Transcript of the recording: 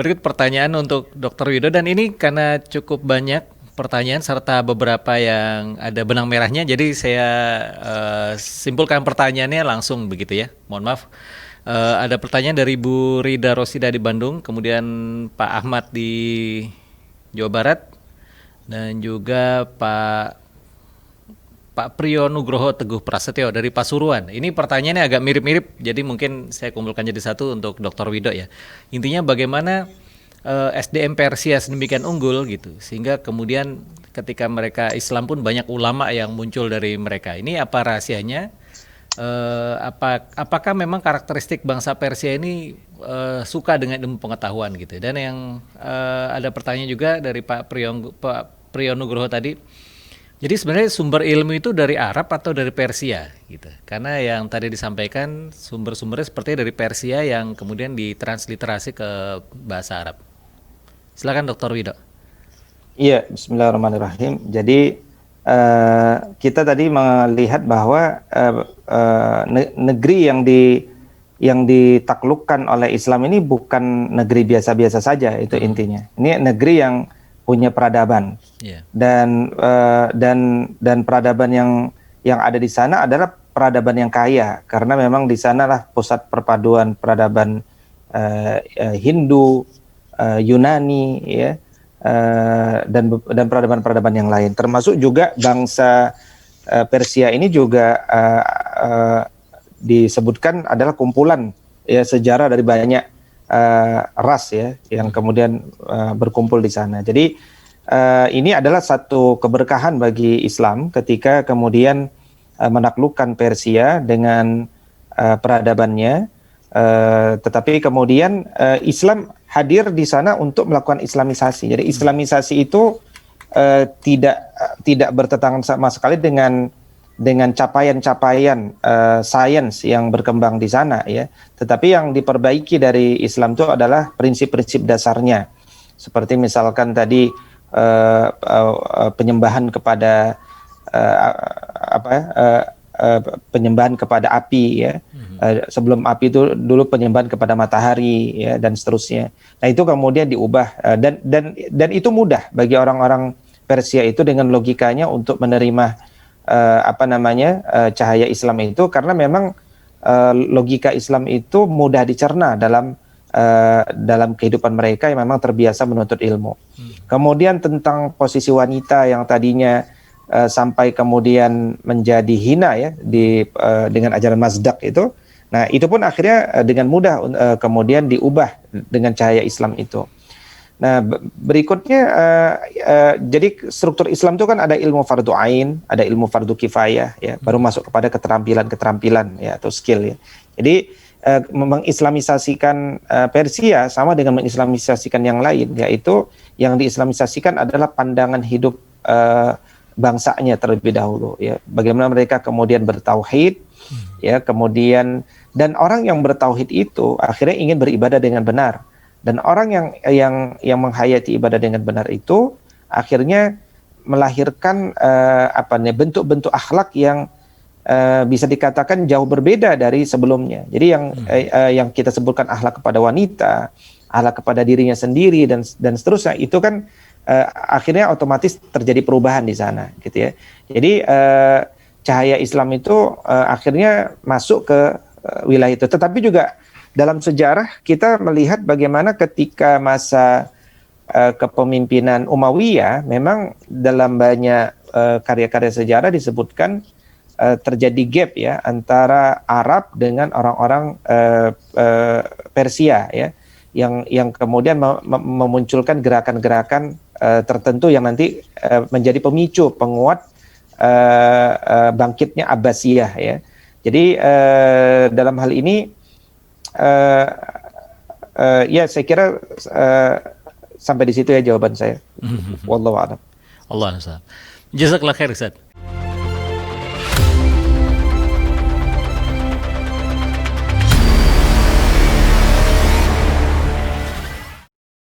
Berikut pertanyaan untuk Dr. Wido, dan ini karena cukup banyak pertanyaan serta beberapa yang ada benang merahnya, jadi saya simpulkan pertanyaannya langsung begitu ya. Mohon maaf. Ada pertanyaan dari Bu Rida Rosida di Bandung, kemudian Pak Ahmad di Jawa Barat, dan juga Pak Priyo Nugroho Teguh Prasetyo dari Pasuruan. Ini pertanyaannya agak mirip-mirip, jadi mungkin saya kumpulkan jadi satu untuk Dr. Wido ya. Intinya bagaimana SDM Persia sedemikian unggul gitu, sehingga kemudian ketika mereka Islam pun banyak ulama yang muncul dari mereka. Ini apa rahasianya? Apakah memang karakteristik bangsa Persia ini suka dengan ilmu pengetahuan gitu? Dan yang ada pertanyaan juga dari Pak Priyo Nugroho tadi. Jadi sebenarnya sumber ilmu itu dari Arab atau dari Persia gitu. Karena yang tadi disampaikan sumber-sumbernya seperti dari Persia yang kemudian ditransliterasi ke bahasa Arab. Silakan Dr. Wido. Iya, bismillahirrahmanirrahim. Jadi kita tadi melihat bahwa negeri yang ditaklukkan oleh Islam ini bukan negeri biasa-biasa saja, itu intinya. Ini negeri yang punya peradaban, dan peradaban yang ada di sana adalah peradaban yang kaya, karena memang di sanalah pusat perpaduan peradaban Hindu, Yunani, ya, dan peradaban-peradaban yang lain, termasuk juga bangsa Persia ini juga disebutkan adalah kumpulan ya sejarah dari banyak ras ya yang kemudian berkumpul di sana. Jadi ini adalah satu keberkahan bagi Islam ketika kemudian menaklukkan Persia dengan peradabannya, tetapi kemudian Islam hadir di sana untuk melakukan Islamisasi. Jadi Islamisasi itu tidak bertentangan sama sekali dengan capaian-capaian sains yang berkembang di sana ya, tetapi yang diperbaiki dari Islam itu adalah prinsip-prinsip dasarnya, seperti misalkan tadi penyembahan kepada penyembahan kepada api ya, sebelum api itu dulu penyembahan kepada matahari ya, dan seterusnya. Nah itu kemudian diubah dan itu mudah bagi orang-orang Persia itu dengan logikanya untuk menerima cahaya Islam itu, karena memang logika Islam itu mudah dicerna dalam kehidupan mereka yang memang terbiasa menuntut ilmu. Kemudian tentang posisi wanita yang tadinya sampai kemudian menjadi hina ya dengan ajaran Mazdak itu, nah itu pun akhirnya dengan mudah kemudian diubah dengan cahaya Islam itu. Nah, berikutnya jadi struktur Islam itu kan ada ilmu fardu ain, ada ilmu fardu kifayah ya, baru masuk kepada keterampilan ya atau skill ya. Jadi mengislamisasikan Persia sama dengan mengislamisasikan yang lain, yaitu yang diislamisasikan adalah pandangan hidup bangsanya terlebih dahulu ya. Bagaimana mereka kemudian bertauhid ya, kemudian dan orang yang bertauhid itu akhirnya ingin beribadah dengan benar. Dan orang yang menghayati ibadah dengan benar itu akhirnya melahirkan bentuk-bentuk akhlak yang bisa dikatakan jauh berbeda dari sebelumnya. Jadi yang kita sebutkan akhlak kepada wanita, akhlak kepada dirinya sendiri dan seterusnya, itu kan akhirnya otomatis terjadi perubahan di sana, gitu ya. Jadi cahaya Islam itu akhirnya masuk ke wilayah itu. Tetapi juga dalam sejarah kita melihat bagaimana ketika masa kepemimpinan Umayyah, memang dalam banyak karya-karya sejarah disebutkan terjadi gap ya antara Arab dengan orang-orang Persia ya, yang kemudian memunculkan gerakan-gerakan tertentu yang nanti menjadi pemicu penguat bangkitnya Abbasiyah ya. Jadi dalam hal ini ya saya kira sampai di situ ya jawaban saya. Wallahu a'lam. Allah Jazakallah khair Ustaz.